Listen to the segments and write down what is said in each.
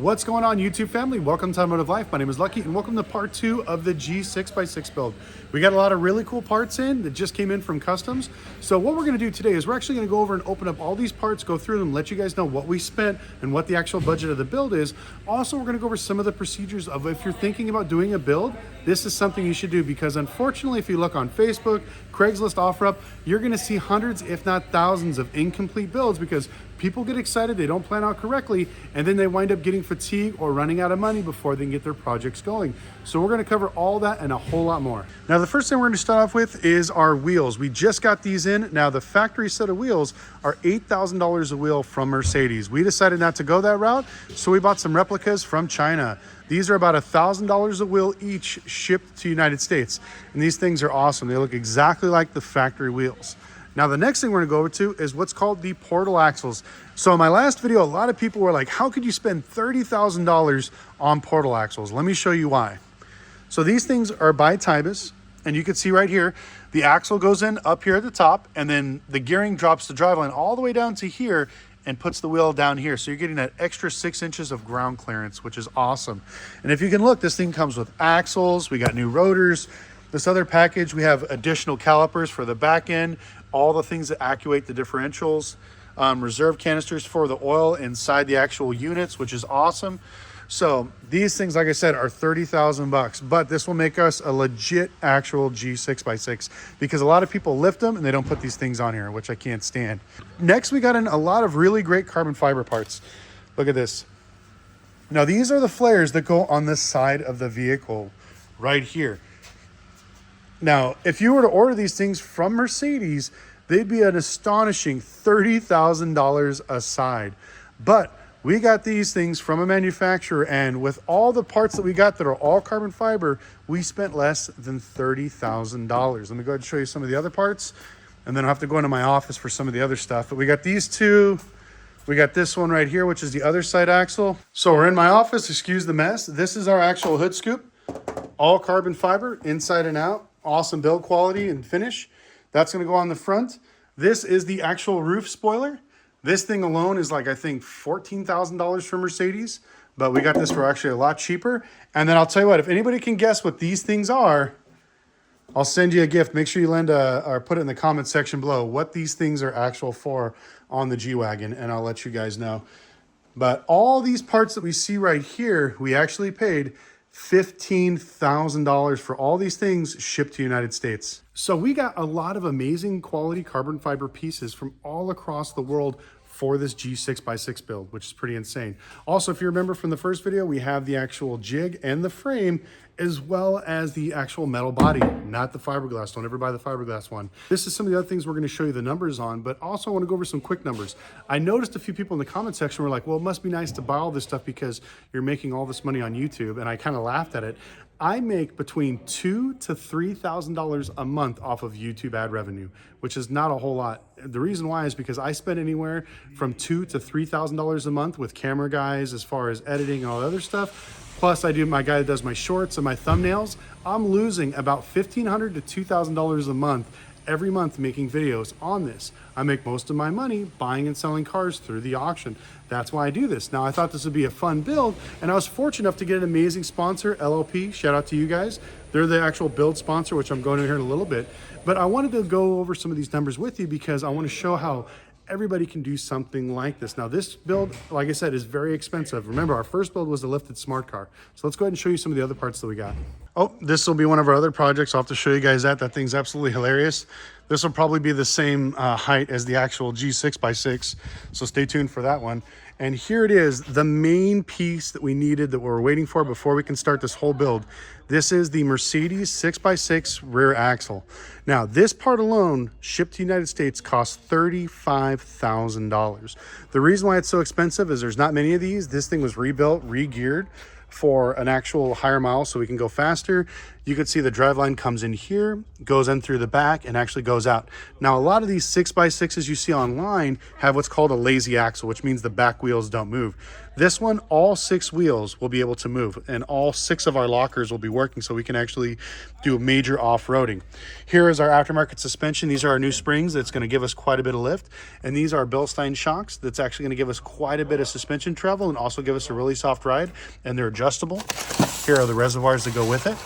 What's going on, YouTube family? Welcome to Automotive Life. My name is Lucky and welcome to part 2 of the G6x6 build. We got a lot of really cool parts in that just came in from customs. So what we're going to do today is we're actually going to go over and open up all these parts, go through them, let you guys know what we spent and what the actual budget of the build is. Also, we're going to go over some of the procedures of if you're thinking about doing a build, this is something you should do, because unfortunately, if you look on Facebook, Craigslist, OfferUp, you're going to see hundreds, if not thousands, of incomplete builds because people get excited, they don't plan out correctly, and then they wind up getting fatigued or running out of money before they can get their projects going. So we're gonna cover all that and a whole lot more. Now, the first thing we're gonna start off with is our wheels. We just got these in. Now, the factory set of wheels are $8,000 a wheel from Mercedes. We decided not to go that route, so we bought some replicas from China. These are about $1,000 a wheel each, shipped to the United States. And these things are awesome. They look exactly like the factory wheels. Now, the next thing we're gonna go over to is what's called the portal axles. So in my last video, a lot of people were like, how could you spend $30,000 on portal axles? Let me show you why. So these things are by Tybus, and you can see right here, the axle goes in up here at the top, and then the gearing drops the driveline all the way down to here and puts the wheel down here. So you're getting that extra 6 inches of ground clearance, which is awesome. And if you can look, this thing comes with axles, we got new rotors. This other package, we have additional calipers for the back end, all the things that actuate the differentials, reserve canisters for the oil inside the actual units, which is awesome. So these things, like I said, are 30,000 bucks, but this will make us a legit actual G6x6 because a lot of people lift them and they don't put these things on here, which I can't stand. Next, we got in a lot of really great carbon fiber parts. Look at this. Now, these are the flares that go on the side of the vehicle right here. Now, if you were to order these things from Mercedes, they'd be an astonishing $30,000 a side. But we got these things from a manufacturer, and with all the parts that we got that are all carbon fiber, we spent less than $30,000. Let me go ahead and show you some of the other parts, and then I'll have to go into my office for some of the other stuff. But we got these two. We got this one right here, which is the other side axle. So we're in my office, excuse the mess. This is our actual hood scoop, all carbon fiber, inside and out. Awesome build quality and finish. That's going to go on the front. This is the actual roof spoiler. This thing alone is like, I think, $14,000 from Mercedes, but we got this for actually a lot cheaper. And then I'll tell you what, if anybody can guess what these things are, I'll send you a gift. Make sure you or put it in the comment section below what these things are actual for on the G-Wagon, and I'll let you guys know. But all these parts that we see right here, we actually paid $15,000 for all these things shipped to the United States. So we got a lot of amazing quality carbon fiber pieces from all across the world for this G6x6 build, which is pretty insane. Also, if you remember from the first video, we have the actual jig and the frame, as well as the actual metal body, not the fiberglass. Don't ever buy the fiberglass one. This is some of the other things we're going to show you the numbers on, but also I want to go over some quick numbers. I noticed a few people in the comment section were like, well, it must be nice to buy all this stuff because you're making all this money on YouTube. And I kind of laughed at it. I make between $2,000 to $3,000 a month off of YouTube ad revenue, which is not a whole lot. The reason why is because I spend anywhere from $2,000 to $3,000 a month with camera guys as far as editing and all the other stuff. Plus, I do my guy that does my shorts and my thumbnails. I'm losing about $1,500 to $2,000 a month every month making videos on this. I make most of my money buying and selling cars through the auction. That's why I do this. Now, I thought this would be a fun build, and I was fortunate enough to get an amazing sponsor, LLP. Shout out to you guys. They're the actual build sponsor, which I'm going to here in a little bit. But I wanted to go over some of these numbers with you because I want to show how everybody can do something like this. Now, this build, like I said, is very expensive. Remember, our first build was the lifted smart car. So let's go ahead and show you some of the other parts that we got. Oh, this will be one of our other projects. I'll have to show you guys that. That thing's absolutely hilarious. This will probably be the same height as the actual G6x6. So stay tuned for that one. And here it is, the main piece that we needed that we were waiting for before we can start this whole build. This is the Mercedes 6x6 rear axle. Now, this part alone, shipped to the United States, costs $35,000. The reason why it's so expensive is there's not many of these. This thing was rebuilt, re-geared for an actual higher mile so we can go faster. You can see the driveline comes in here, goes in through the back, and actually goes out. Now, a lot of these 6x6s you see online have what's called a lazy axle, which means the back wheels don't move. This one, all 6 wheels will be able to move, and all 6 of our lockers will be working, so we can actually do major off-roading. Here is our aftermarket suspension. These are our new springs. That's going to give us quite a bit of lift. And these are Bilstein shocks. That's actually going to give us quite a bit of suspension travel and also give us a really soft ride. And they're adjustable. Here are the reservoirs that go with it.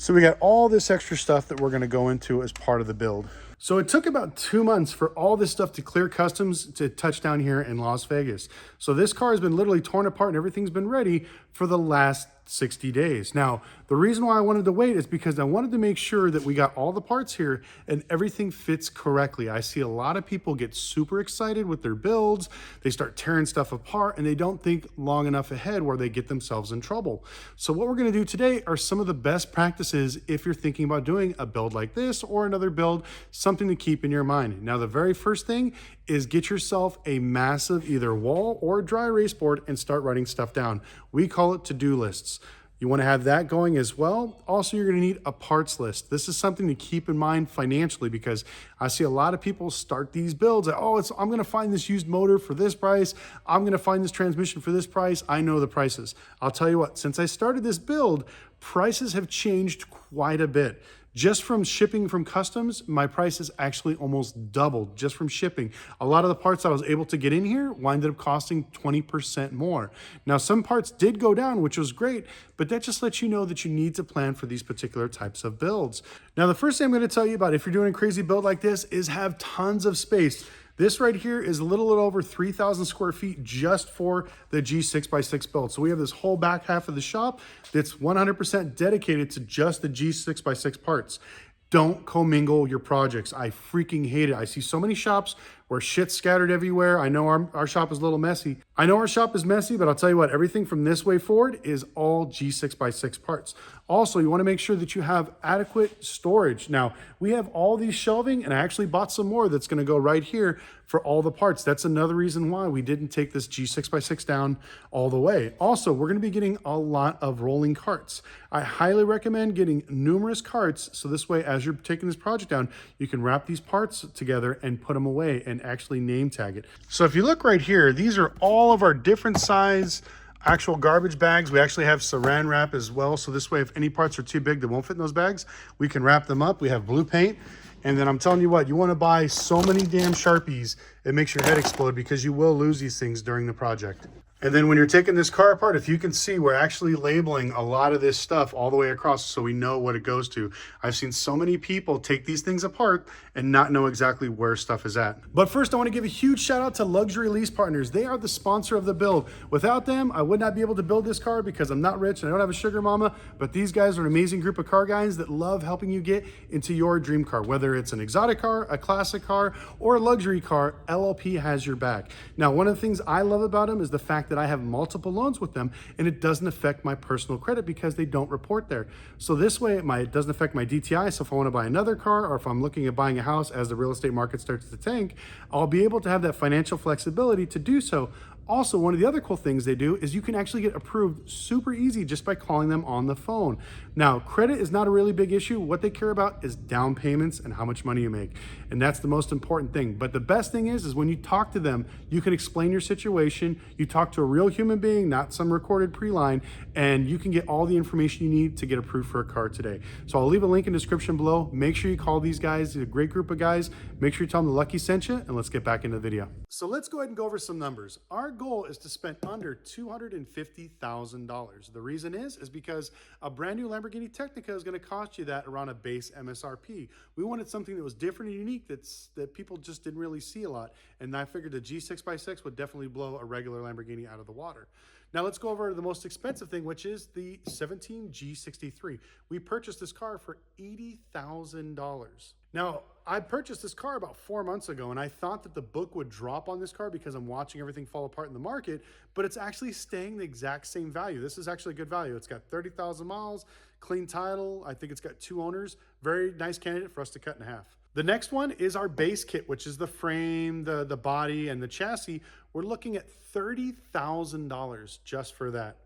So we got all this extra stuff that we're going to go into as part of the build. So it took about 2 months for all this stuff to clear customs to touch down here in Las Vegas. So this car has been literally torn apart and everything's been ready for the last 60 days. Now, the reason why I wanted to wait is because I wanted to make sure that we got all the parts here and everything fits correctly. I see a lot of people get super excited with their builds. They start tearing stuff apart and they don't think long enough ahead where they get themselves in trouble. So what we're going to do today are some of the best practices if you're thinking about doing a build like this or another build, something to keep in your mind. Now, the very first thing is get yourself a massive either wall or dry erase board and start writing stuff down. We call it to-do lists. You want to have that going as well. Also, you're going to need a parts list. This is something to keep in mind financially because I see a lot of people start these builds. I'm going to find this used motor for this price. I'm going to find this transmission for this price. I know the prices. I'll tell you what, since I started this build, prices have changed quite a bit. Just from shipping from customs, my prices actually almost doubled just from shipping. A lot of the parts I was able to get in here winded up costing 20% more. Now, some parts did go down, which was great, but that just lets you know that you need to plan for these particular types of builds. Now, the first thing I'm going to tell you about if you're doing a crazy build like this is have tons of space. This right here is a little over 3,000 square feet just for the G6x6 build. So we have this whole back half of the shop that's 100% dedicated to just the G6x6 parts. Don't commingle your projects. I freaking hate it. I see so many shops where shit's scattered everywhere. I know our shop is a little messy. I know our shop is messy, but I'll tell you what, everything from this way forward is all G6x6 parts. Also, you want to make sure that you have adequate storage. Now, we have all these shelving, and I actually bought some more that's going to go right here for all the parts. That's another reason why we didn't take this G6x6 down all the way. Also, we're going to be getting a lot of rolling carts. I highly recommend getting numerous carts, so this way, as you're taking this project down, you can wrap these parts together and put them away and actually name tag it. So if you look right here, these are all of our different size actual garbage bags. We actually have saran wrap as well. So this way, if any parts are too big that won't fit in those bags, we can wrap them up. We have blue paint. And then I'm telling you what, you want to buy so many damn Sharpies, it makes your head explode because you will lose these things during the project. And then when you're taking this car apart, if you can see, we're actually labeling a lot of this stuff all the way across so we know what it goes to. I've seen so many people take these things apart and not know exactly where stuff is at. But first, I want to give a huge shout out to Luxury Lease Partners. They are the sponsor of the build. Without them, I would not be able to build this car because I'm not rich and I don't have a sugar mama, but these guys are an amazing group of car guys that love helping you get into your dream car. Whether it's an exotic car, a classic car, or a luxury car, LLP has your back. Now, one of the things I love about them is the fact that I have multiple loans with them and it doesn't affect my personal credit because they don't report there. So this way it doesn't affect my DTI. So if I want to buy another car or if I'm looking at buying a house as the real estate market starts to tank, I'll be able to have that financial flexibility to do so. Also, one of the other cool things they do is you can actually get approved super easy just by calling them on the phone. Now, credit is not a really big issue. What they care about is down payments and how much money you make. And that's the most important thing. But the best thing is when you talk to them, you can explain your situation. You talk to a real human being, not some recorded pre-line, and you can get all the information you need to get approved for a car today. So I'll leave a link in the description below. Make sure you call these guys. They're a great group of guys. Make sure you tell them the Lucky sent you, and let's get back into the video. So let's go ahead and go over some numbers. Our goal is to spend under $250,000. The reason is because a brand new Lamborghini Technica is going to cost you that around a base MSRP. We wanted something that was different and unique that people just didn't really see a lot. And I figured the G6x6 would definitely blow a regular Lamborghini out of the water. Now let's go over the most expensive thing, which is the 17 G63. We purchased this car for $80,000. Now, I purchased this car about 4 months ago, and I thought that the book would drop on this car because I'm watching everything fall apart in the market, but it's actually staying the exact same value. This is actually a good value. It's got 30,000 miles, clean title. I think it's got 2 owners. Very nice candidate for us to cut in half. The next one is our base kit, which is the frame, the body, and the chassis. We're looking at $30,000 just for that.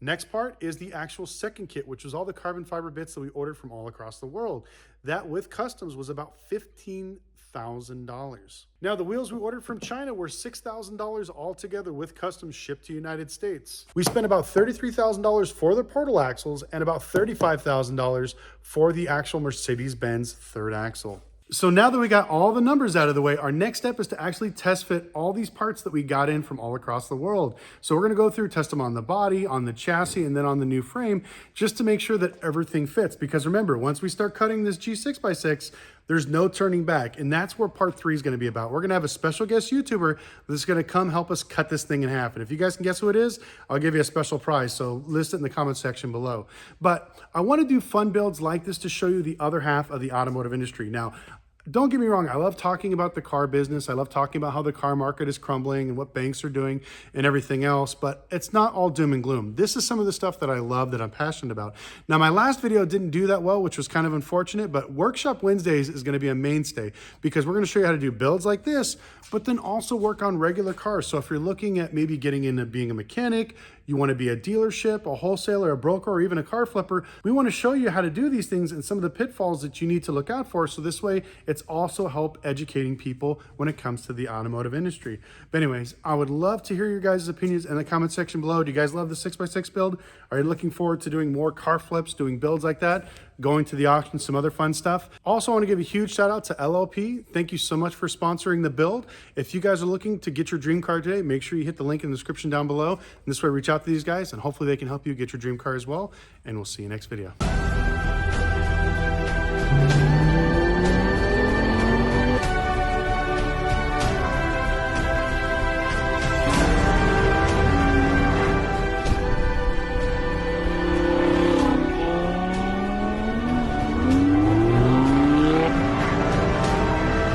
Next part is the actual second kit, which was all the carbon fiber bits that we ordered from all across the world. That with customs was about $15,000. $1,000. Now, the wheels we ordered from China were $6,000 altogether with customs shipped to the United States. We spent about $33,000 for the portal axles and about $35,000 for the actual Mercedes-Benz third axle. So now that we got all the numbers out of the way, our next step is to actually test fit all these parts that we got in from all across the world. So we're gonna go through, test them on the body, on the chassis, and then on the new frame, just to make sure that everything fits. Because remember, once we start cutting this G6x6, there's no turning back. And that's where part 3 is gonna be about. We're gonna have a special guest YouTuber that's gonna come help us cut this thing in half. And if you guys can guess who it is, I'll give you a special prize. So list it in the comment section below. But I wanna do fun builds like this to show you the other half of the automotive industry. Now, don't get me wrong, I love talking about the car business. I love talking about how the car market is crumbling and what banks are doing and everything else, but it's not all doom and gloom. This is some of the stuff that I love, that I'm passionate about. Now, my last video didn't do that well, which was kind of unfortunate, but Workshop Wednesdays is gonna be a mainstay because we're gonna show you how to do builds like this, but then also work on regular cars. So if you're looking at maybe getting into being a mechanic, you wanna be a dealership, a wholesaler, a broker, or even a car flipper, we wanna show you how to do these things and some of the pitfalls that you need to look out for. So this way, it's also help educating people when it comes to the automotive industry. But anyways, I would love to hear your guys' opinions in the comment section below. Do you guys love the 6x6 build? Are you looking forward to doing more car flips, doing builds like that, going to the auction, some other fun stuff? Also, I want to give a huge shout out to LLP. Thank you so much for sponsoring the build. If you guys are looking to get your dream car today, make sure you hit the link in the description down below. And this way, reach out to these guys and hopefully they can help you get your dream car as well. And we'll see you next video.